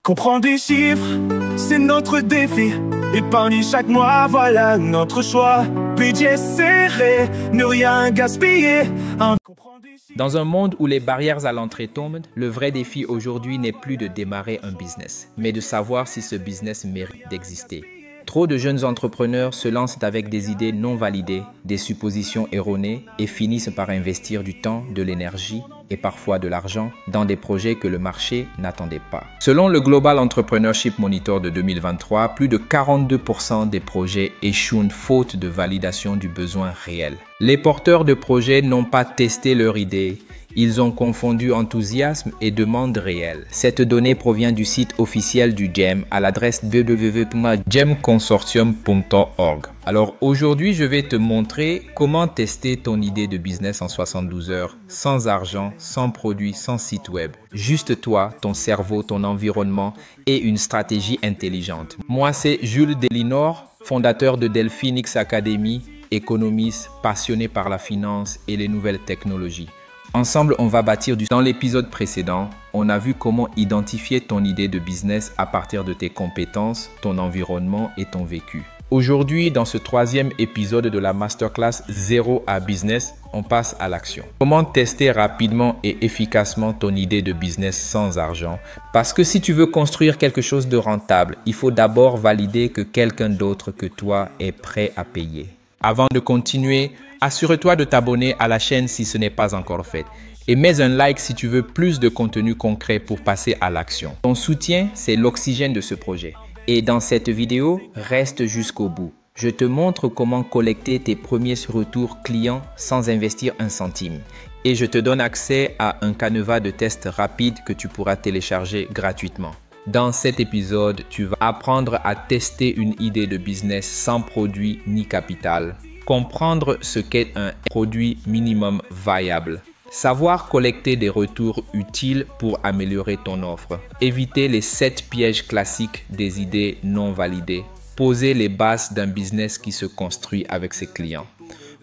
Comprendre des chiffres, c'est notre défi. Épargner chaque mois, voilà notre choix. Budget serré, ne rien gaspiller. Dans un monde où les barrières à l'entrée tombent, le vrai défi aujourd'hui n'est plus de démarrer un business, mais de savoir si ce business mérite d'exister. Trop de jeunes entrepreneurs se lancent avec des idées non validées, des suppositions erronées et finissent par investir du temps, de l'énergie et parfois de l'argent dans des projets que le marché n'attendait pas. Selon le Global Entrepreneurship Monitor de 2023, plus de 42% des projets échouent faute de validation du besoin réel. Les porteurs de projets n'ont pas testé leur idée. Ils ont confondu enthousiasme et demande réelle. Cette donnée provient du site officiel du GEM à l'adresse www.gemconsortium.org. Alors aujourd'hui, je vais te montrer comment tester ton idée de business en 72 heures, sans argent, sans produit, sans site web. Juste toi, ton cerveau, ton environnement et une stratégie intelligente. Moi, c'est Jules Delinor, fondateur de Delphinix Academy, économiste, passionné par la finance et les nouvelles technologies. Ensemble, on va bâtir du... Dans l'épisode précédent, on a vu comment identifier ton idée de business à partir de tes compétences, ton environnement et ton vécu. Aujourd'hui, dans ce troisième épisode de la masterclass 0 à business, on passe à l'action. Comment tester rapidement et efficacement ton idée de business sans argent? Parce que si tu veux construire quelque chose de rentable, il faut d'abord valider que quelqu'un d'autre que toi est prêt à payer. Avant de continuer, assure-toi de t'abonner à la chaîne si ce n'est pas encore fait. Et mets un like si tu veux plus de contenu concret pour passer à l'action. Ton soutien, c'est l'oxygène de ce projet. Et dans cette vidéo, reste jusqu'au bout. Je te montre comment collecter tes premiers retours clients sans investir un centime. Et je te donne accès à un canevas de tests rapide que tu pourras télécharger gratuitement. Dans cet épisode, tu vas apprendre à tester une idée de business sans produit ni capital. Comprendre ce qu'est un produit minimum viable. Savoir collecter des retours utiles pour améliorer ton offre. Éviter les 7 pièges classiques des idées non validées. Poser les bases d'un business qui se construit avec ses clients.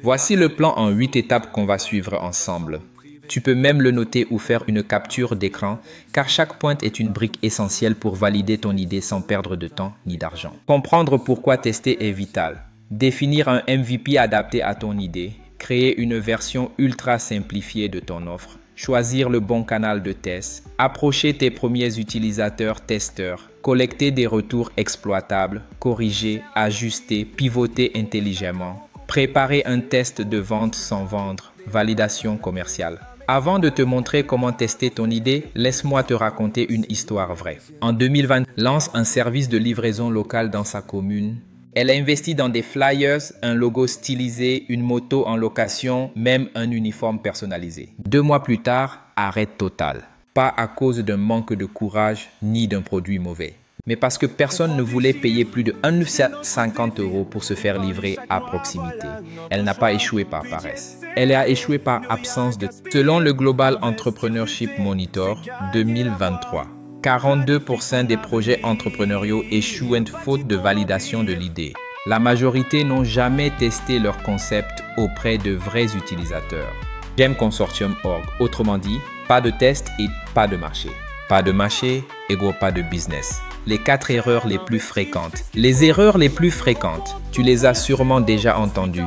Voici le plan en 8 étapes qu'on va suivre ensemble. Tu peux même le noter ou faire une capture d'écran car chaque pointe est une brique essentielle pour valider ton idée sans perdre de temps ni d'argent. Comprendre pourquoi tester est vital. Définir un MVP adapté à ton idée. Créer une version ultra simplifiée de ton offre. Choisir le bon canal de test. Approcher tes premiers utilisateurs testeurs. Collecter des retours exploitables. Corriger, ajuster, pivoter intelligemment. Préparer un test de vente sans vendre. Validation commerciale. Avant de te montrer comment tester ton idée, laisse-moi te raconter une histoire vraie. En 2020, lance un service de livraison locale dans sa commune. Elle a investi dans des flyers, un logo stylisé, une moto en location, même un uniforme personnalisé. 2 mois plus tard, arrêt total. Pas à cause d'un manque de courage ni d'un produit mauvais, mais parce que personne ne voulait payer plus de 1,50 € pour se faire livrer à proximité. Elle n'a pas échoué par paresse. Elle a échoué par absence de... Selon le Global Entrepreneurship Monitor 2023, 42% des projets entrepreneuriaux échouent faute de validation de l'idée. La majorité n'ont jamais testé leur concept auprès de vrais utilisateurs. Gemconsortium.org, autrement dit, pas de test et pas de marché. Pas de marché égale pas de business. Les 4 erreurs les plus fréquentes. Les erreurs les plus fréquentes, tu les as sûrement déjà entendues.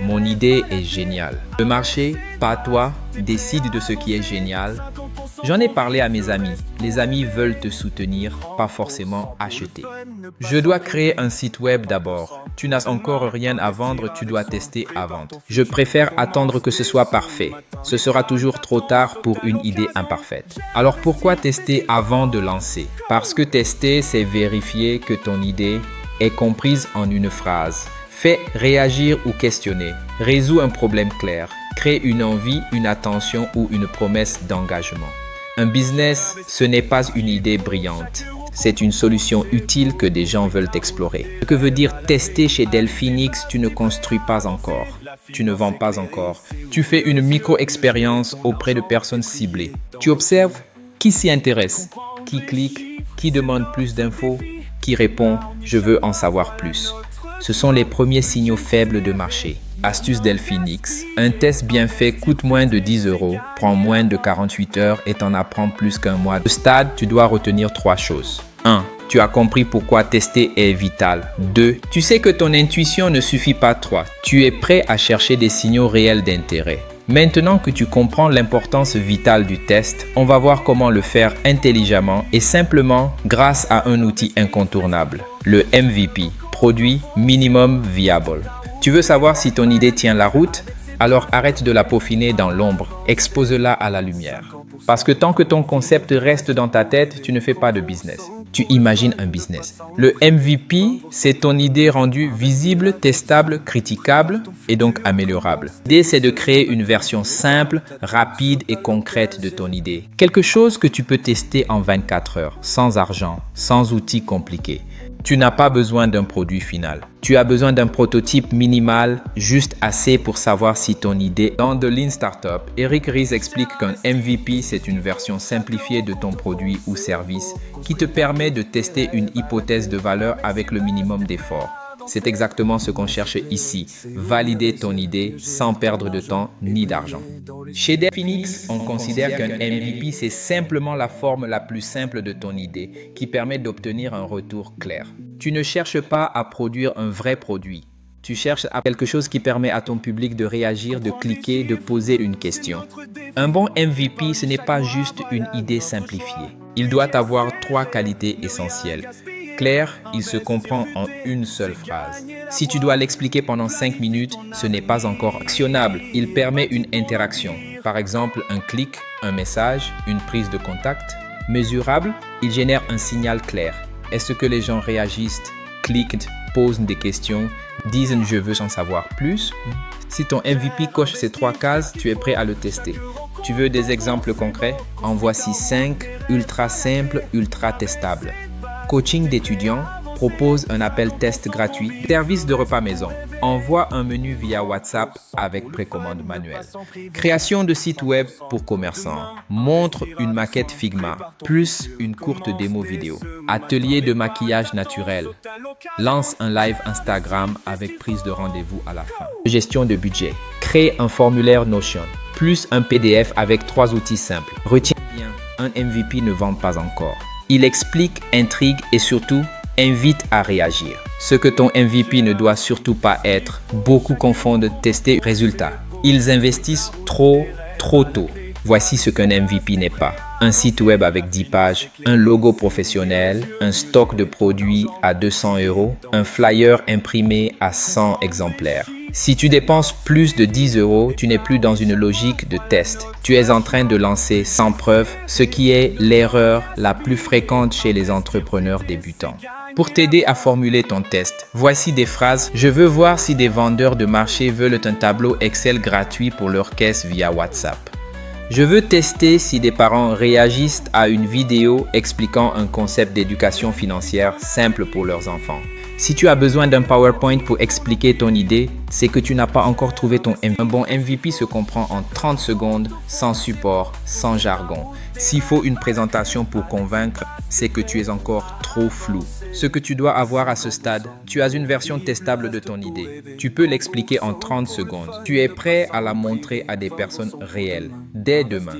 Mon idée est géniale. Le marché, pas toi, décide de ce qui est génial. J'en ai parlé à mes amis. Les amis veulent te soutenir, pas forcément acheter. Je dois créer un site web d'abord. Tu n'as encore rien à vendre, tu dois tester avant. Je préfère attendre que ce soit parfait. Ce sera toujours trop tard pour une idée imparfaite. Alors pourquoi tester avant de lancer? Parce que tester, c'est vérifier que ton idée est comprise en une phrase. Fais réagir ou questionner. Résous un problème clair. Crée une envie, une attention ou une promesse d'engagement. Un business, ce n'est pas une idée brillante. C'est une solution utile que des gens veulent explorer. Ce que veut dire tester chez Delphinix, tu ne construis pas encore. Tu ne vends pas encore. Tu fais une micro-expérience auprès de personnes ciblées. Tu observes qui s'y intéresse, qui clique, qui demande plus d'infos, qui répond « je veux en savoir plus ». Ce sont les premiers signaux faibles de marché. Astuce Delphinix. Un test bien fait coûte moins de 10 €, prend moins de 48 heures et t'en apprend plus qu'un mois. Au stade, tu dois retenir 3 choses. 1. Tu as compris pourquoi tester est vital. 2. Tu sais que ton intuition ne suffit pas. 3. Tu es prêt à chercher des signaux réels d'intérêt. Maintenant que tu comprends l'importance vitale du test, on va voir comment le faire intelligemment et simplement grâce à un outil incontournable, le MVP, Produit Minimum Viable. Tu veux savoir si ton idée tient la route? Alors arrête de la peaufiner dans l'ombre, expose-la à la lumière. Parce que tant que ton concept reste dans ta tête, tu ne fais pas de business. Tu imagines un business. Le MVP, c'est ton idée rendue visible, testable, critiquable et donc améliorable. L'idée, c'est de créer une version simple, rapide et concrète de ton idée. Quelque chose que tu peux tester en 24 heures, sans argent, sans outils compliqués. Tu n'as pas besoin d'un produit final. Tu as besoin d'un prototype minimal, juste assez pour savoir si ton idée... Dans The Lean Startup, Eric Ries explique qu'un MVP, c'est une version simplifiée de ton produit ou service qui te permet de tester une hypothèse de valeur avec le minimum d'effort. C'est exactement ce qu'on cherche ici, valider ton idée sans perdre de temps ni d'argent. Chez Delphinix, on considère qu'un MVP, c'est simplement la forme la plus simple de ton idée qui permet d'obtenir un retour clair. Tu ne cherches pas à produire un vrai produit. Tu cherches à quelque chose qui permet à ton public de réagir, de cliquer, de poser une question. Un bon MVP, ce n'est pas juste une idée simplifiée. Il doit avoir 3 qualités essentielles. Clair, il se comprend en une seule phrase. Si tu dois l'expliquer pendant 5 minutes, ce n'est pas encore actionnable. Il permet une interaction. Par exemple, un clic, un message, une prise de contact. Mesurable, il génère un signal clair. Est-ce que les gens réagissent, cliquent, posent des questions, disent « je veux en savoir plus ». Si ton MVP coche ces 3 cases, tu es prêt à le tester. Tu veux des exemples concrets? En voici 5, ultra simples, ultra testables. Coaching d'étudiants, propose un appel test gratuit. Service de repas maison, envoie un menu via WhatsApp avec précommande manuelle. Création de site web pour commerçants, montre une maquette Figma, plus une courte démo vidéo. Atelier de maquillage naturel, lance un live Instagram avec prise de rendez-vous à la fin. Gestion de budget, crée un formulaire Notion, plus un PDF avec 3 outils simples. Retiens bien, un MVP ne vend pas encore. Il explique, intrigue et surtout invite à réagir. Ce que ton MVP ne doit surtout pas être. Beaucoup confondent tester résultat. Ils investissent trop tôt. Voici ce qu'un MVP n'est pas. Un site web avec 10 pages, un logo professionnel, un stock de produits à 200 €, un flyer imprimé à 100 exemplaires. Si tu dépenses plus de 10 €, tu n'es plus dans une logique de test. Tu es en train de lancer sans preuve, ce qui est l'erreur la plus fréquente chez les entrepreneurs débutants. Pour t'aider à formuler ton test, voici des phrases. Je veux voir si des vendeurs de marché veulent un tableau Excel gratuit pour leur caisse via WhatsApp. Je veux tester si des parents réagissent à une vidéo expliquant un concept d'éducation financière simple pour leurs enfants. Si tu as besoin d'un PowerPoint pour expliquer ton idée, c'est que tu n'as pas encore trouvé ton MVP. Un bon MVP se comprend en 30 secondes, sans support, sans jargon. S'il faut une présentation pour convaincre, c'est que tu es encore trop flou. Ce que tu dois avoir à ce stade, tu as une version testable de ton idée. Tu peux l'expliquer en 30 secondes. Tu es prêt à la montrer à des personnes réelles, dès demain.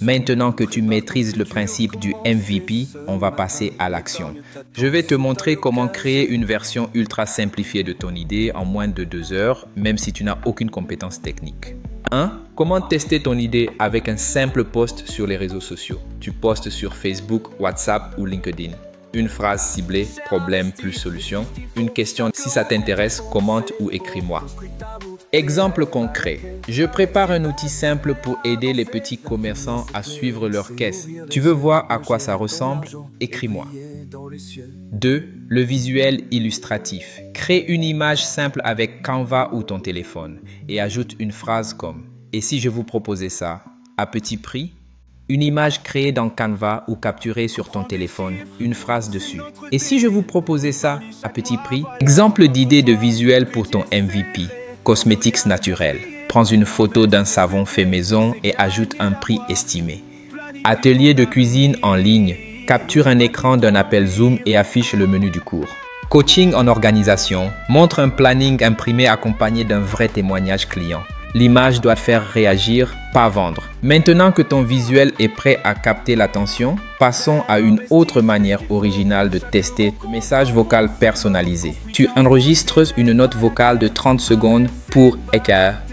Maintenant que tu maîtrises le principe du MVP, on va passer à l'action. Je vais te montrer comment créer une version ultra simplifiée de ton idée en moins de 2 heures, même si tu n'as aucune compétence technique. 1. Comment tester ton idée avec un simple post sur les réseaux sociaux. Tu postes sur Facebook, WhatsApp ou LinkedIn. Une phrase ciblée, problème plus solution. Une question, si ça t'intéresse, commente ou écris-moi. Exemple concret. Je prépare un outil simple pour aider les petits commerçants à suivre leur caisse. Tu veux voir à quoi ça ressemble? Écris-moi. 2. Le visuel illustratif. Crée une image simple avec Canva ou ton téléphone et ajoute une phrase comme « Et si je vous proposais ça à petit prix ?» Une image créée dans Canva ou capturée sur ton téléphone, une phrase dessus. Et si je vous proposais ça à petit prix? Exemple d'idée de visuel pour ton MVP. Cosmétiques naturels. Prends une photo d'un savon fait maison et ajoute un prix estimé. Atelier de cuisine en ligne. Capture un écran d'un appel Zoom et affiche le menu du cours. Coaching en organisation. Montre un planning imprimé accompagné d'un vrai témoignage client. L'image doit faire réagir, pas vendre. Maintenant que ton visuel est prêt à capter l'attention, passons à une autre manière originale de tester le message vocal personnalisé. Tu enregistres une note vocale de 30 secondes pour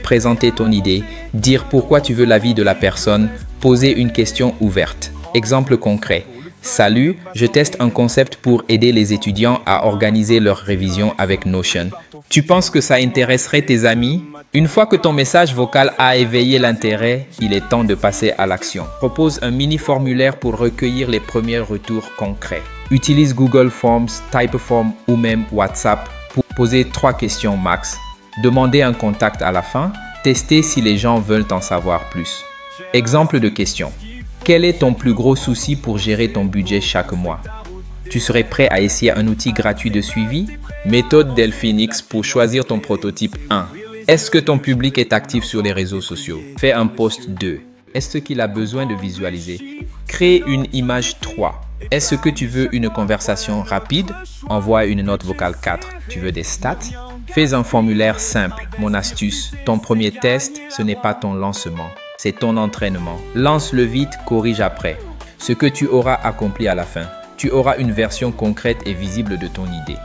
présenter ton idée, dire pourquoi tu veux l'avis de la personne, poser une question ouverte. Exemple concret. Salut, je teste un concept pour aider les étudiants à organiser leur révision avec Notion. Tu penses que ça intéresserait tes amis? Une fois que ton message vocal a éveillé l'intérêt, il est temps de passer à l'action. Propose un mini formulaire pour recueillir les premiers retours concrets. Utilise Google Forms, Typeform ou même WhatsApp pour poser 3 questions max. Demander un contact à la fin. Tester si les gens veulent en savoir plus. Exemple de question. Quel est ton plus gros souci pour gérer ton budget chaque mois? Tu serais prêt à essayer un outil gratuit de suivi? Méthode Delphine X pour choisir ton prototype 1. Est-ce que ton public est actif sur les réseaux sociaux? Fais un post 2. Est-ce qu'il a besoin de visualiser? Crée une image 3. Est-ce que tu veux une conversation rapide? Envoie une note vocale 4. Tu veux des stats? Fais un formulaire simple. Mon astuce, ton premier test, ce n'est pas ton lancement. C'est ton entraînement. Lance-le vite, corrige après. Ce que tu auras accompli à la fin. Tu auras une version concrète et visible de ton idée.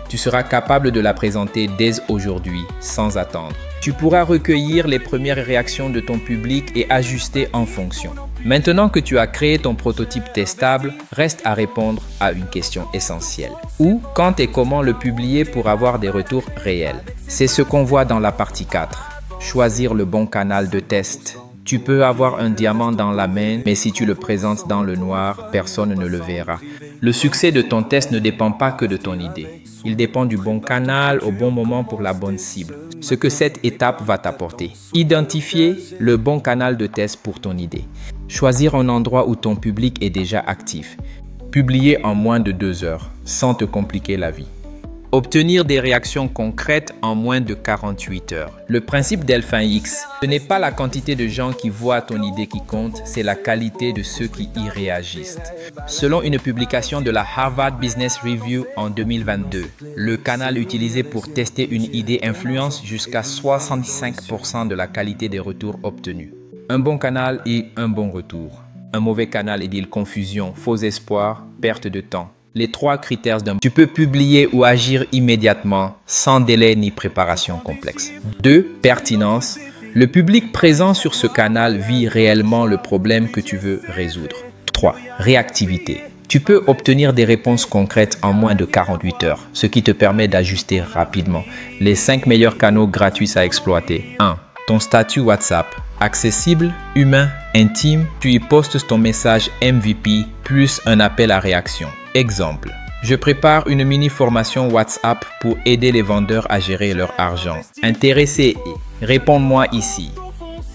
Tu seras capable de la présenter dès aujourd'hui, sans attendre. Tu pourras recueillir les premières réactions de ton public et ajuster en fonction. Maintenant que tu as créé ton prototype testable, reste à répondre à une question essentielle. Où, quand et comment le publier pour avoir des retours réels? C'est ce qu'on voit dans la partie 4. Choisir le bon canal de test. Tu peux avoir un diamant dans la main, mais si tu le présentes dans le noir, personne ne le verra. Le succès de ton test ne dépend pas que de ton idée. Il dépend du bon canal au bon moment pour la bonne cible. Ce que cette étape va t'apporter. Identifier le bon canal de test pour ton idée. Choisir un endroit où ton public est déjà actif. Publier en moins de 2 heures, sans te compliquer la vie. Obtenir des réactions concrètes en moins de 48 heures. Le principe Delphin X, ce n'est pas la quantité de gens qui voient ton idée qui compte, c'est la qualité de ceux qui y réagissent. Selon une publication de la Harvard Business Review en 2022, le canal utilisé pour tester une idée influence jusqu'à 65% de la qualité des retours obtenus. Un bon canal et un bon retour. Un mauvais canal égale confusion, faux espoir, perte de temps. Les 3 critères d'un... Tu peux publier ou agir immédiatement, sans délai ni préparation complexe. 2. Pertinence. Le public présent sur ce canal vit réellement le problème que tu veux résoudre. 3. Réactivité. Tu peux obtenir des réponses concrètes en moins de 48 heures, ce qui te permet d'ajuster rapidement. Les 5 meilleurs canaux gratuits à exploiter. 1. Ton statut WhatsApp. Accessible, humain, intime. Tu y postes ton message MVP plus un appel à réaction. Exemple, je prépare une mini-formation WhatsApp pour aider les vendeurs à gérer leur argent. Intéressé, réponds-moi ici.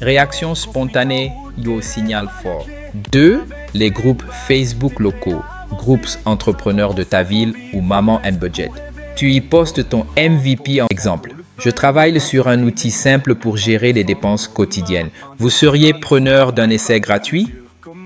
Réaction spontanée, yo signal fort. 2. Les groupes Facebook locaux, groupes entrepreneurs de ta ville ou Maman and Budget. Tu y postes ton MVP en exemple. Je travaille sur un outil simple pour gérer les dépenses quotidiennes. Vous seriez preneur d'un essai gratuit?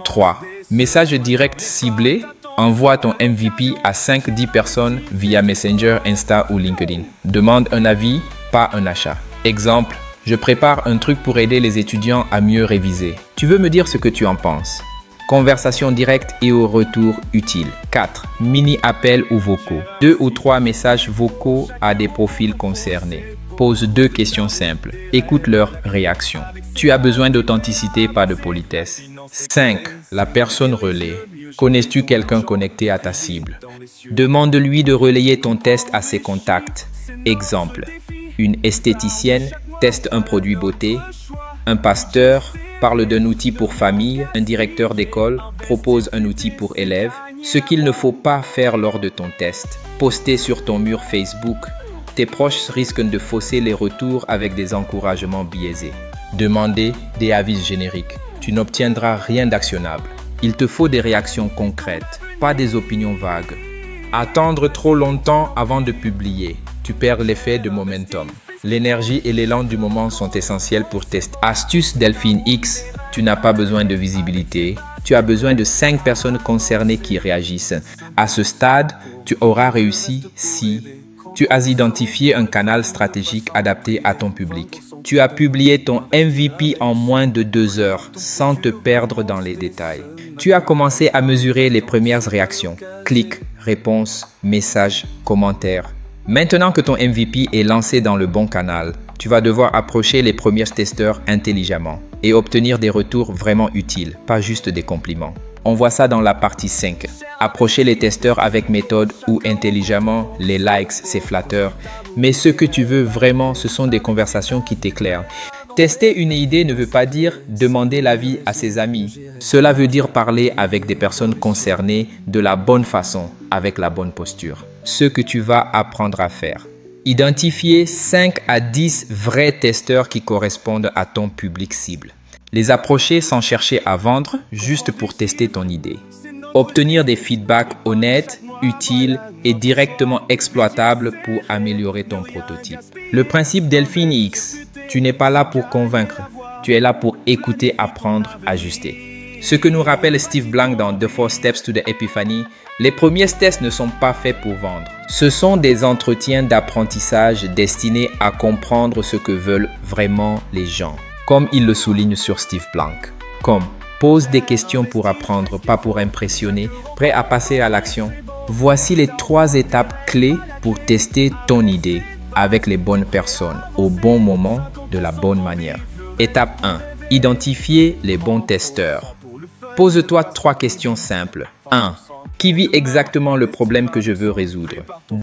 3. Message direct ciblé. Envoie ton MVP à 5-10 personnes via Messenger, Insta ou LinkedIn. Demande un avis, pas un achat. Exemple, je prépare un truc pour aider les étudiants à mieux réviser. Tu veux me dire ce que tu en penses? Conversation directe et au retour utile. 4. Mini-appels ou vocaux. 2 ou 3 messages vocaux à des profils concernés. Pose 2 questions simples. Écoute leur réaction. Tu as besoin d'authenticité, pas de politesse. 5. La personne relais. Connais-tu quelqu'un connecté à ta cible? Demande-lui de relayer ton test à ses contacts. Exemple, une esthéticienne teste un produit beauté, un pasteur parle d'un outil pour famille, un directeur d'école propose un outil pour élèves. Ce qu'il ne faut pas faire lors de ton test. Poster sur ton mur Facebook. Tes proches risquent de fausser les retours avec des encouragements biaisés. Demander des avis génériques. Tu n'obtiendras rien d'actionnable. Il te faut des réactions concrètes, pas des opinions vagues. Attendre trop longtemps avant de publier, tu perds l'effet de momentum. L'énergie et l'élan du moment sont essentiels pour tester. Astuce Delphine X, tu n'as pas besoin de visibilité, tu as besoin de 5 personnes concernées qui réagissent. À ce stade, tu auras réussi si tu as identifié un canal stratégique adapté à ton public. Tu as publié ton MVP en moins de 2 heures sans te perdre dans les détails. Tu as commencé à mesurer les premières réactions. Clics, réponses, messages, commentaires. Maintenant que ton MVP est lancé dans le bon canal, tu vas devoir approcher les premiers testeurs intelligemment et obtenir des retours vraiment utiles, pas juste des compliments. On voit ça dans la partie 5. Approcher les testeurs avec méthode ou intelligemment, les likes, c'est flatteur. Mais ce que tu veux vraiment, ce sont des conversations qui t'éclairent. Tester une idée ne veut pas dire demander l'avis à ses amis. Cela veut dire parler avec des personnes concernées de la bonne façon, avec la bonne posture. Ce que tu vas apprendre à faire. Identifier 5 à 10 vrais testeurs qui correspondent à ton public cible. Les approcher sans chercher à vendre, juste pour tester ton idée. Obtenir des feedbacks honnêtes, utiles et directement exploitables pour améliorer ton prototype. Le principe Delphine X, tu n'es pas là pour convaincre, tu es là pour écouter, apprendre, ajuster. Ce que nous rappelle Steve Blank dans The 4 Steps to the Epiphany, les premiers tests ne sont pas faits pour vendre. Ce sont des entretiens d'apprentissage destinés à comprendre ce que veulent vraiment les gens. Comme il le souligne sur Steve Blank. Comme pose des questions pour apprendre, pas pour impressionner, prêt à passer à l'action. Voici les 3 étapes clés pour tester ton idée avec les bonnes personnes, au bon moment, de la bonne manière. Étape 1. Identifier les bons testeurs. Pose-toi 3 questions simples. 1. Qui vit exactement le problème que je veux résoudre?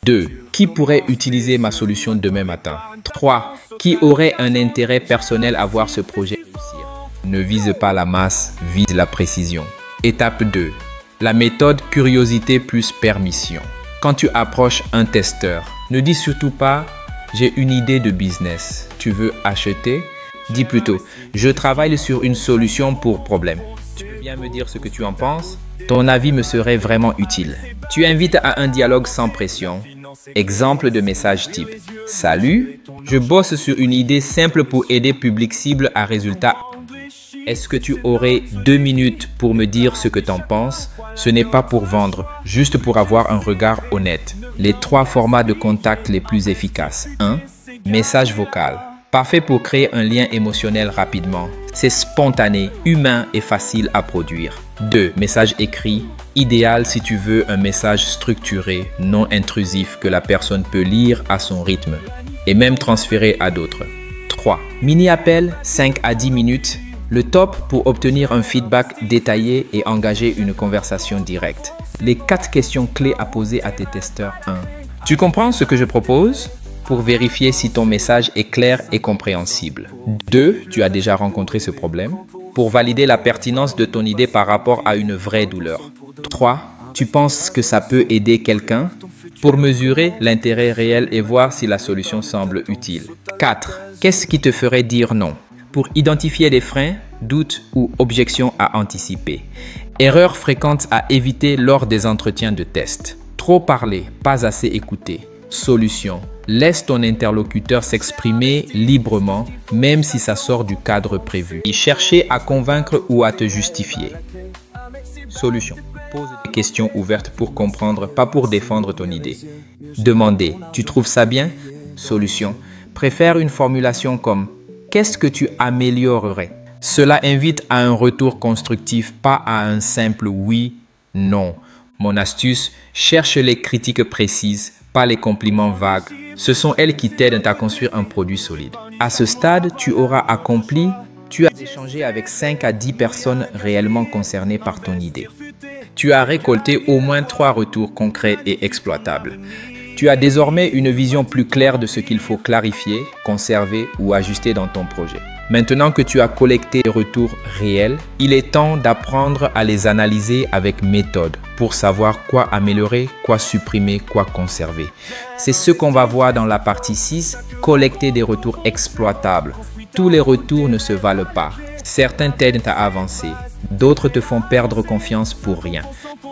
2. Qui pourrait utiliser ma solution demain matin? 3. Qui aurait un intérêt personnel à voir ce projet réussir? Ne vise pas la masse, vise la précision. Étape 2. La méthode curiosité plus permission. Quand tu approches un testeur, ne dis surtout pas « j'ai une idée de business, tu veux acheter ?» Dis plutôt « je travaille sur une solution pour problème. Tu peux bien me dire ce que tu en penses? Ton avis me serait vraiment utile. » Tu invites à un dialogue sans pression. Exemple de message type « Salut, je bosse sur une idée simple pour aider public cible à résultat. Est-ce que tu aurais 2 minutes pour me dire ce que tu en penses? Ce n'est pas pour vendre, juste pour avoir un regard honnête. » Les 3 formats de contact les plus efficaces. 1. Message vocal. Parfait pour créer un lien émotionnel rapidement. C'est spontané, humain et facile à produire. 2. Message écrit. Idéal si tu veux un message structuré, non intrusif que la personne peut lire à son rythme et même transférer à d'autres. 3. Mini-appel, 5 à 10 minutes. Le top pour obtenir un feedback détaillé et engager une conversation directe. Les 4 questions clés à poser à tes testeurs. 1. Tu comprends ce que je propose? Pour vérifier si ton message est clair et compréhensible. 2. Tu as déjà rencontré ce problème. Pour valider la pertinence de ton idée par rapport à une vraie douleur. 3. Tu penses que ça peut aider quelqu'un? Pour mesurer l'intérêt réel et voir si la solution semble utile. 4. Qu'est-ce qui te ferait dire non? Pour identifier les freins, doutes ou objections à anticiper. Erreurs fréquentes à éviter lors des entretiens de test. Trop parler, pas assez écouter. Solution. Laisse ton interlocuteur s'exprimer librement, même si ça sort du cadre prévu. Et chercher à convaincre ou à te justifier. Solution. Pose des questions ouvertes pour comprendre, pas pour défendre ton idée. Demander. Tu trouves ça bien? Solution. Préfère une formulation comme « Qu'est-ce que tu améliorerais ?» Cela invite à un retour constructif, pas à un simple « oui », « non ». Mon astuce, cherche les critiques précises, pas les compliments vagues. Ce sont elles qui t'aident à construire un produit solide. À ce stade, tu auras accompli, tu as échangé avec 5 à 10 personnes réellement concernées par ton idée. Tu as récolté au moins 3 retours concrets et exploitables. Tu as désormais une vision plus claire de ce qu'il faut clarifier, conserver ou ajuster dans ton projet. Maintenant que tu as collecté des retours réels, il est temps d'apprendre à les analyser avec méthode pour savoir quoi améliorer, quoi supprimer, quoi conserver. C'est ce qu'on va voir dans la partie 6, collecter des retours exploitables. Tous les retours ne se valent pas. Certains t'aident à avancer, d'autres te font perdre confiance pour rien.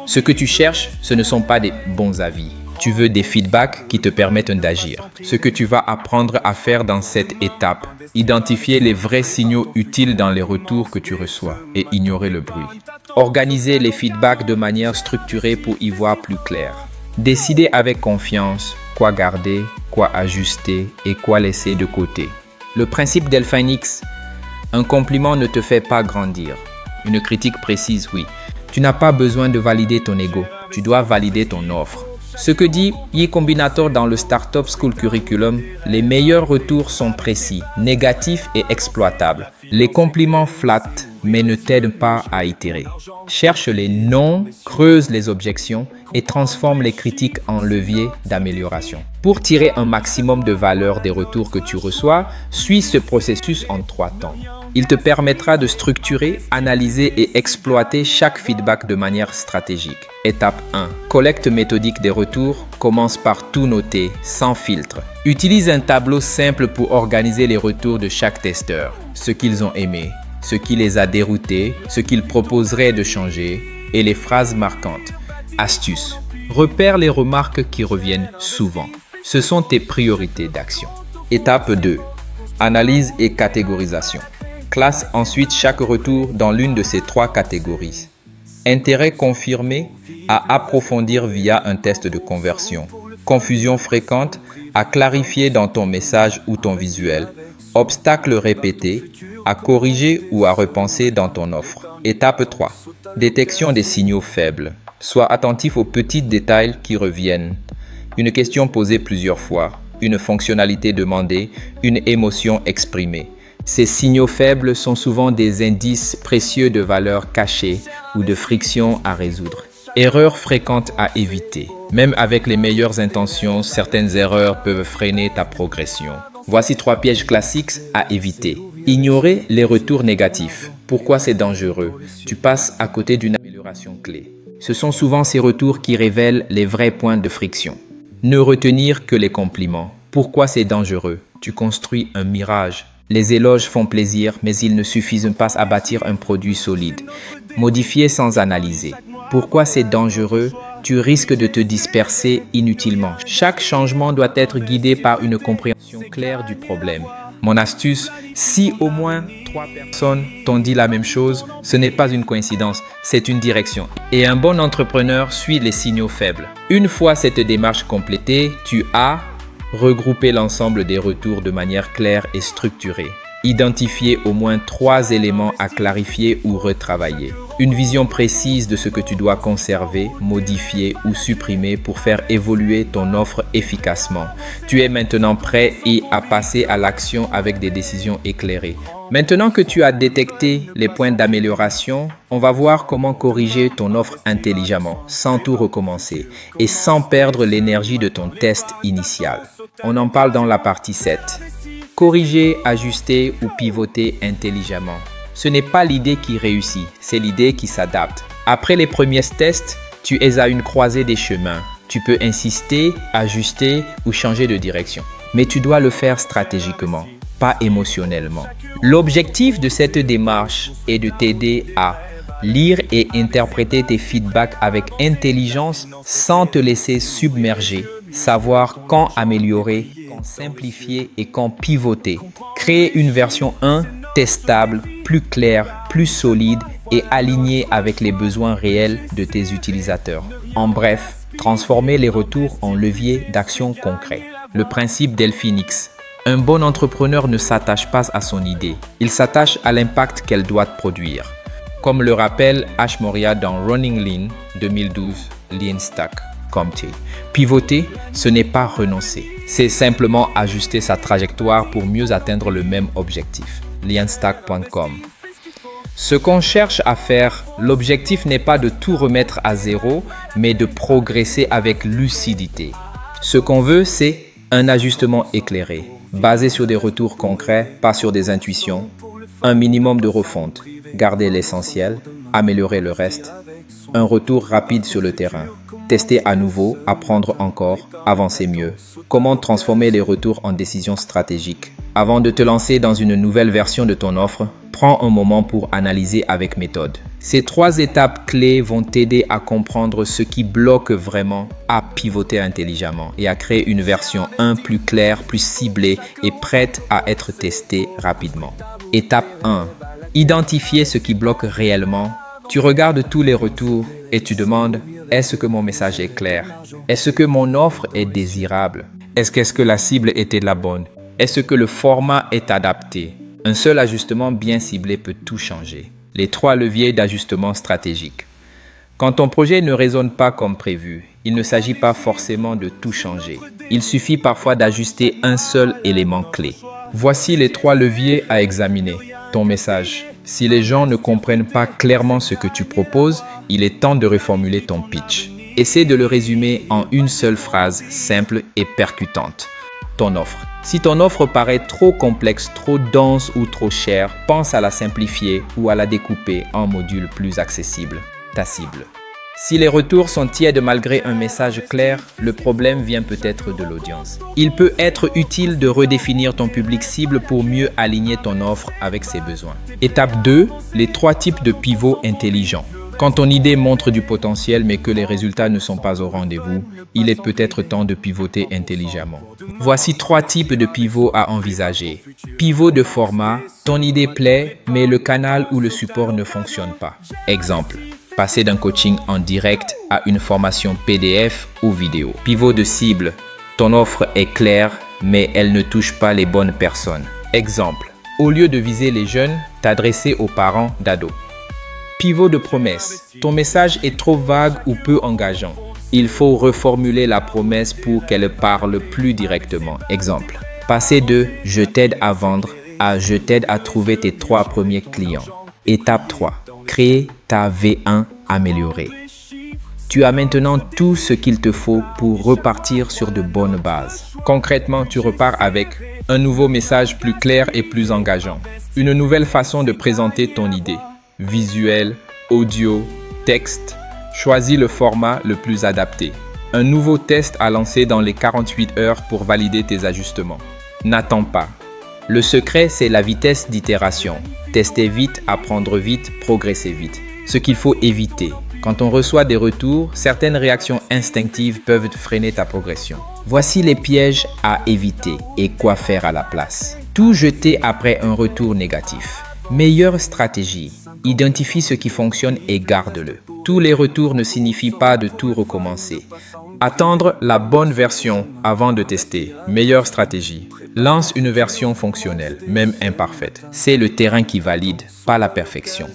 Ce que tu cherches, ce ne sont pas des bons avis. Tu veux des feedbacks qui te permettent d'agir. Ce que tu vas apprendre à faire dans cette étape, identifier les vrais signaux utiles dans les retours que tu reçois et ignorer le bruit. Organisez les feedbacks de manière structurée pour y voir plus clair. Décidez avec confiance quoi garder, quoi ajuster et quoi laisser de côté. Le principe Delphinix, un compliment ne te fait pas grandir. Une critique précise, oui. Tu n'as pas besoin de valider ton ego, tu dois valider ton offre. Ce que dit Y-Combinator dans le Startup School Curriculum, les meilleurs retours sont précis, négatifs et exploitables. Les compliments flattent, mais ne t'aident pas à itérer. Cherche les non, creuse les objections et transforme les critiques en levier d'amélioration. Pour tirer un maximum de valeur des retours que tu reçois, suis ce processus en 3 temps. Il te permettra de structurer, analyser et exploiter chaque feedback de manière stratégique. Étape 1. Collecte méthodique des retours. Commence par tout noter, sans filtre. Utilise un tableau simple pour organiser les retours de chaque testeur. Ce qu'ils ont aimé, ce qui les a déroutés, ce qu'ils proposeraient de changer et les phrases marquantes. Astuce. Repère les remarques qui reviennent souvent. Ce sont tes priorités d'action. Étape 2. Analyse et catégorisation. Classe ensuite chaque retour dans l'une de ces 3 catégories. Intérêt confirmé à approfondir via un test de conversion. Confusion fréquente à clarifier dans ton message ou ton visuel. Obstacle répété à corriger ou à repenser dans ton offre. Étape 3. Détection des signaux faibles. Sois attentif aux petits détails qui reviennent. Une question posée plusieurs fois, une fonctionnalité demandée, une émotion exprimée. Ces signaux faibles sont souvent des indices précieux de valeur cachée ou de friction à résoudre. Erreurs fréquentes à éviter. Même avec les meilleures intentions, certaines erreurs peuvent freiner ta progression. Voici 3 pièges classiques à éviter. Ignorer les retours négatifs. Pourquoi c'est dangereux? Tu passes à côté d'une amélioration clé. Ce sont souvent ces retours qui révèlent les vrais points de friction. Ne retenir que les compliments. Pourquoi c'est dangereux? Tu construis un mirage. Les éloges font plaisir, mais ils ne suffisent pas à bâtir un produit solide. Modifier sans analyser. Pourquoi c'est dangereux? Tu risques de te disperser inutilement. Chaque changement doit être guidé par une compréhension claire du problème. Mon astuce, si au moins 3 personnes t'ont dit la même chose, ce n'est pas une coïncidence, c'est une direction. Et un bon entrepreneur suit les signaux faibles. Une fois cette démarche complétée, tu as regroupé l'ensemble des retours de manière claire et structurée. Identifier au moins 3 éléments à clarifier ou retravailler. Une vision précise de ce que tu dois conserver, modifier ou supprimer pour faire évoluer ton offre efficacement. Tu es maintenant prêt à passer à l'action avec des décisions éclairées. Maintenant que tu as détecté les points d'amélioration, on va voir comment corriger ton offre intelligemment, sans tout recommencer et sans perdre l'énergie de ton test initial. On en parle dans la partie 7. Corriger, ajuster ou pivoter intelligemment. Ce n'est pas l'idée qui réussit, c'est l'idée qui s'adapte. Après les premiers tests, tu es à une croisée des chemins. Tu peux insister, ajuster ou changer de direction. Mais tu dois le faire stratégiquement, pas émotionnellement. L'objectif de cette démarche est de t'aider à lire et interpréter tes feedbacks avec intelligence sans te laisser submerger. Savoir quand améliorer, quand simplifier et quand pivoter. Créer une version 1 testable, plus claire, plus solide et alignée avec les besoins réels de tes utilisateurs. En bref, transformer les retours en levier d'action concret. Le principe Delphinix. Un bon entrepreneur ne s'attache pas à son idée, il s'attache à l'impact qu'elle doit produire. Comme le rappelle Ash Maurya dans Running Lean 2012, Lean Stack Committee. Pivoter, ce n'est pas renoncer, c'est simplement ajuster sa trajectoire pour mieux atteindre le même objectif. Leanstack.com. Ce qu'on cherche à faire, l'objectif n'est pas de tout remettre à zéro, mais de progresser avec lucidité. Ce qu'on veut, c'est un ajustement éclairé, basé sur des retours concrets, pas sur des intuitions, un minimum de refonte, garder l'essentiel, améliorer le reste, un retour rapide sur le terrain, tester à nouveau, apprendre encore, avancer mieux. Comment transformer les retours en décisions stratégiques? Avant de te lancer dans une nouvelle version de ton offre, prends un moment pour analyser avec méthode. Ces 3 étapes clés vont t'aider à comprendre ce qui bloque vraiment, à pivoter intelligemment et à créer une version 1 plus claire, plus ciblée et prête à être testée rapidement. Étape 1. Identifier ce qui bloque réellement Tu regardes tous les retours et tu demandes, est-ce que mon message est clair? Est-ce que mon offre est désirable? Est-ce que la cible était la bonne? Est-ce que le format est adapté? Un seul ajustement bien ciblé peut tout changer. Les 3 leviers d'ajustement stratégique. Quand ton projet ne résonne pas comme prévu, il ne s'agit pas forcément de tout changer. Il suffit parfois d'ajuster un seul élément clé. Voici les 3 leviers à examiner. Ton message. Si les gens ne comprennent pas clairement ce que tu proposes, il est temps de reformuler ton pitch. Essaie de le résumer en une seule phrase simple et percutante. Ton offre. Si ton offre paraît trop complexe, trop dense ou trop chère, pense à la simplifier ou à la découper en modules plus accessibles. Ta cible. Si les retours sont tièdes malgré un message clair, le problème vient peut-être de l'audience. Il peut être utile de redéfinir ton public cible pour mieux aligner ton offre avec ses besoins. Étape 2, les 3 types de pivots intelligents. Quand ton idée montre du potentiel mais que les résultats ne sont pas au rendez-vous, il est peut-être temps de pivoter intelligemment. Voici 3 types de pivots à envisager. Pivot de format, ton idée plaît mais le canal ou le support ne fonctionne pas. Exemple. Passer d'un coaching en direct à une formation PDF ou vidéo. Pivot de cible. Ton offre est claire, mais elle ne touche pas les bonnes personnes. Exemple. Au lieu de viser les jeunes, t'adresser aux parents d'ados. Pivot de promesse. Ton message est trop vague ou peu engageant. Il faut reformuler la promesse pour qu'elle parle plus directement. Exemple. Passer de « je t'aide à vendre » à « je t'aide à trouver tes 3 premiers clients ». Étape 3. Créer ta V1 améliorée. Tu as maintenant tout ce qu'il te faut pour repartir sur de bonnes bases. Concrètement, tu repars avec un nouveau message plus clair et plus engageant. Une nouvelle façon de présenter ton idée. Visuel, audio, texte. Choisis le format le plus adapté. Un nouveau test à lancer dans les 48 heures pour valider tes ajustements. N'attends pas. Le secret, c'est la vitesse d'itération. Tester vite, apprendre vite, progresser vite. Ce qu'il faut éviter. Quand on reçoit des retours, certaines réactions instinctives peuvent freiner ta progression. Voici les pièges à éviter et quoi faire à la place. Tout jeter après un retour négatif. Meilleure stratégie. Identifie ce qui fonctionne et garde-le. Tous les retours ne signifient pas de tout recommencer. Attendre la bonne version avant de tester. Meilleure stratégie. Lance une version fonctionnelle, même imparfaite. C'est le terrain qui valide, pas la perfection.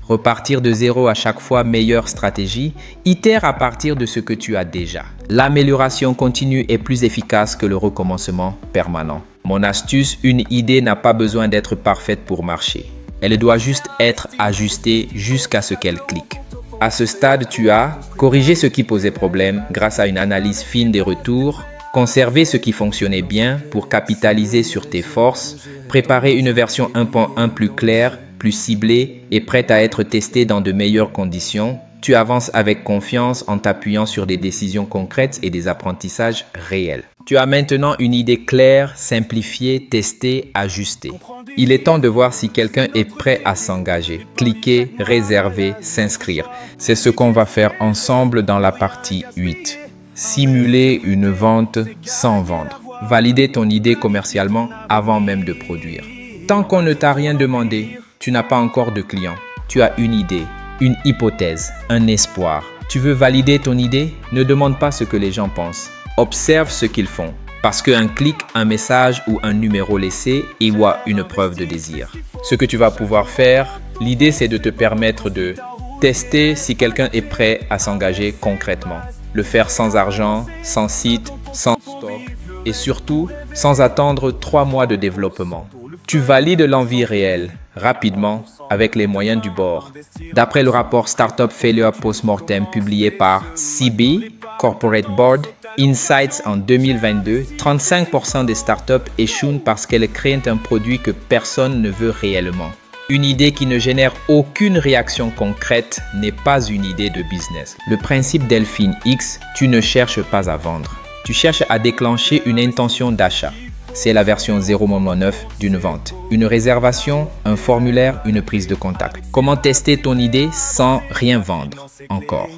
Repartir de zéro à chaque fois, meilleure stratégie. Itère à partir de ce que tu as déjà. L'amélioration continue est plus efficace que le recommencement permanent. Mon astuce, une idée n'a pas besoin d'être parfaite pour marcher. Elle doit juste être ajustée jusqu'à ce qu'elle clique. À ce stade, tu as corrigé ce qui posait problème grâce à une analyse fine des retours, conserver ce qui fonctionnait bien pour capitaliser sur tes forces, préparer une version 1.1 plus claire, plus ciblée et prête à être testée dans de meilleures conditions. Tu avances avec confiance en t'appuyant sur des décisions concrètes et des apprentissages réels. Tu as maintenant une idée claire, simplifiée, testée, ajustée. Il est temps de voir si quelqu'un est prêt à s'engager. Cliquer, réserver, s'inscrire. C'est ce qu'on va faire ensemble dans la partie 8. Simuler une vente sans vendre. Valider ton idée commercialement avant même de produire. Tant qu'on ne t'a rien demandé, tu n'as pas encore de client. Tu as une idée, une hypothèse, un espoir. Tu veux valider ton idée? Ne demande pas ce que les gens pensent. Observe ce qu'ils font. Parce qu'un clic, un message ou un numéro laissé évoque une preuve de désir. Ce que tu vas pouvoir faire, l'idée c'est de te permettre de tester si quelqu'un est prêt à s'engager concrètement. Le faire sans argent, sans site, sans stock et surtout sans attendre 3 mois de développement. Tu valides l'envie réelle rapidement avec les moyens du bord. D'après le rapport Startup Failure Postmortem publié par CB, Corporate Board, Insights en 2022, 35% des startups échouent parce qu'elles créent un produit que personne ne veut réellement. Une idée qui ne génère aucune réaction concrète n'est pas une idée de business. Le principe Delphine X, tu ne cherches pas à vendre. Tu cherches à déclencher une intention d'achat. C'est la version 0.9 d'une vente. Une réservation, un formulaire, une prise de contact. Comment tester ton idée sans rien vendre encore?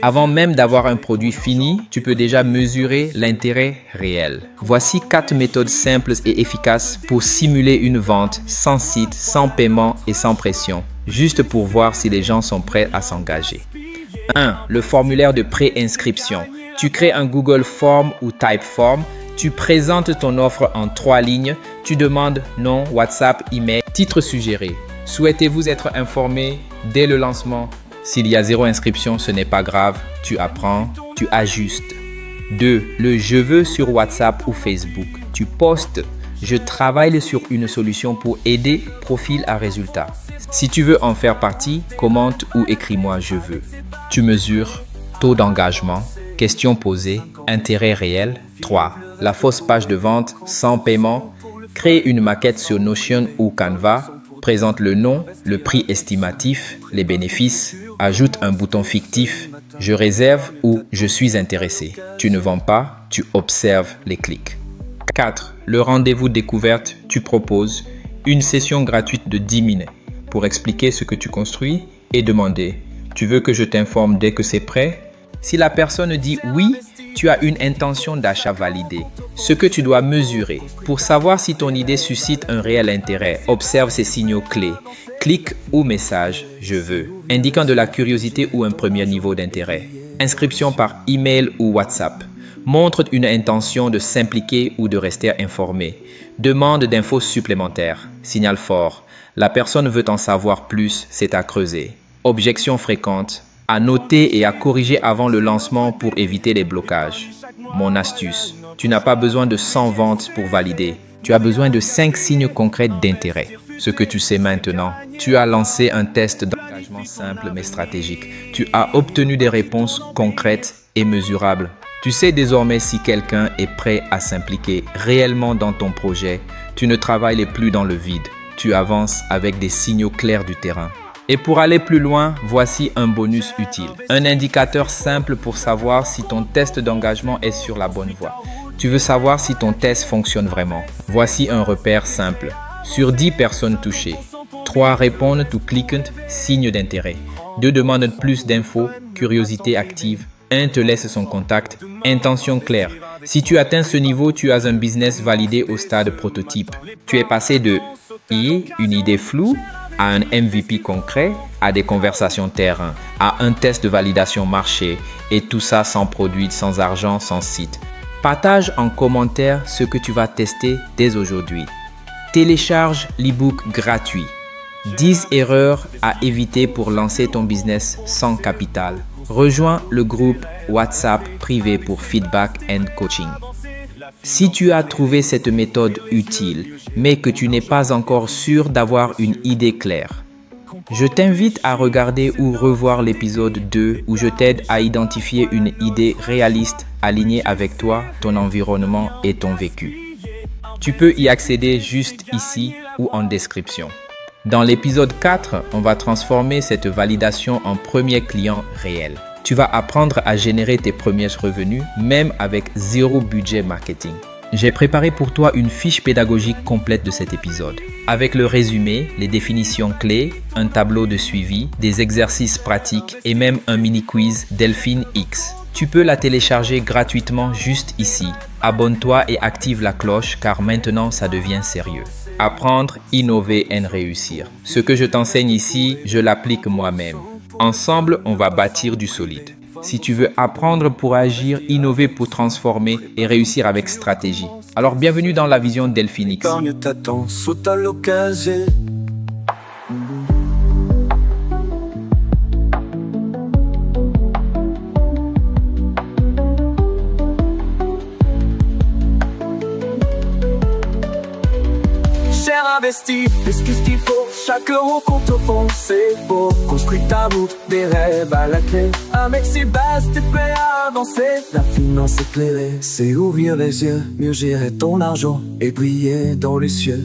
Avant même d'avoir un produit fini, tu peux déjà mesurer l'intérêt réel. Voici 4 méthodes simples et efficaces pour simuler une vente sans site, sans paiement et sans pression, juste pour voir si les gens sont prêts à s'engager. 1. Le formulaire de pré-inscription. Tu crées un Google Form ou Typeform. Tu présentes ton offre en 3 lignes. Tu demandes nom, WhatsApp, email, titre suggéré. Souhaitez-vous être informé dès le lancement? S'il y a 0 inscription, ce n'est pas grave. Tu apprends, tu ajustes. 2. Le je veux sur WhatsApp ou Facebook. Tu postes. Je travaille sur une solution pour aider profil à résultat. Si tu veux en faire partie, commente ou écris-moi je veux. Tu mesures taux d'engagement, questions posées, intérêt réel. 3. La fausse page de vente sans paiement. Crée une maquette sur Notion ou Canva. Présente le nom, le prix estimatif, les bénéfices. Ajoute un bouton fictif, je réserve ou je suis intéressé. Tu ne vends pas, tu observes les clics. 4. Le rendez-vous découverte, tu proposes une session gratuite de 10 minutes pour expliquer ce que tu construis et demander « Tu veux que je t'informe dès que c'est prêt ?» Si la personne dit oui, tu as une intention d'achat validée. Ce que tu dois mesurer. Pour savoir si ton idée suscite un réel intérêt, observe ces signaux clés. Clic ou message « Je veux », indiquant de la curiosité ou un premier niveau d'intérêt. Inscription par email ou WhatsApp. Montre une intention de s'impliquer ou de rester informé. Demande d'infos supplémentaires. Signal fort. La personne veut en savoir plus, c'est à creuser. Objections fréquentes. À noter et à corriger avant le lancement pour éviter les blocages. Mon astuce. Tu n'as pas besoin de 100 ventes pour valider. Tu as besoin de 5 signes concrets d'intérêt. Ce que tu sais maintenant, tu as lancé un test d'engagement simple mais stratégique. Tu as obtenu des réponses concrètes et mesurables. Tu sais désormais si quelqu'un est prêt à s'impliquer réellement dans ton projet. Tu ne travailles plus dans le vide. Tu avances avec des signaux clairs du terrain. Et pour aller plus loin, voici un bonus utile. Un indicateur simple pour savoir si ton test d'engagement est sur la bonne voie. Tu veux savoir si ton test fonctionne vraiment. Voici un repère simple. Sur 10 personnes touchées, 3 répondent ou cliquent, signe d'intérêt. 2 demandent plus d'infos, curiosité active. 1 te laisse son contact, intention claire. Si tu atteins ce niveau, tu as un business validé au stade prototype. Tu es passé de « une idée floue » à un MVP concret, à des conversations terrain, à un test de validation marché et tout ça sans produit, sans argent, sans site. Partage en commentaire ce que tu vas tester dès aujourd'hui. Télécharge l'e-book gratuit. 10 erreurs à éviter pour lancer ton business sans capital. Rejoins le groupe WhatsApp privé pour feedback and coaching. Si tu as trouvé cette méthode utile, mais que tu n'es pas encore sûr d'avoir une idée claire, je t'invite à regarder ou revoir l'épisode 2 où je t'aide à identifier une idée réaliste alignée avec toi, ton environnement et ton vécu. Tu peux y accéder juste ici ou en description. Dans l'épisode 4, on va transformer cette validation en premier client réel. Tu vas apprendre à générer tes premiers revenus, même avec 0 budget marketing. J'ai préparé pour toi une fiche pédagogique complète de cet épisode, avec le résumé, les définitions clés, un tableau de suivi, des exercices pratiques et même un mini-quiz Delphine X. Tu peux la télécharger gratuitement juste ici. Abonne-toi et active la cloche car maintenant ça devient sérieux. Apprendre, innover et réussir. Ce que je t'enseigne ici, je l'applique moi-même. Ensemble, on va bâtir du solide. Si tu veux apprendre pour agir, innover pour transformer et réussir avec stratégie. Alors bienvenue dans la vision Delphine X. Investi, fais ce qu'il faut, chaque euro compte au fond, c'est beau. Construis ta route, des rêves à la clé. Avec ses bases, t'es prêt à avancer. La finance éclairée, c'est ouvrir les yeux, mieux gérer ton argent et briller dans les cieux.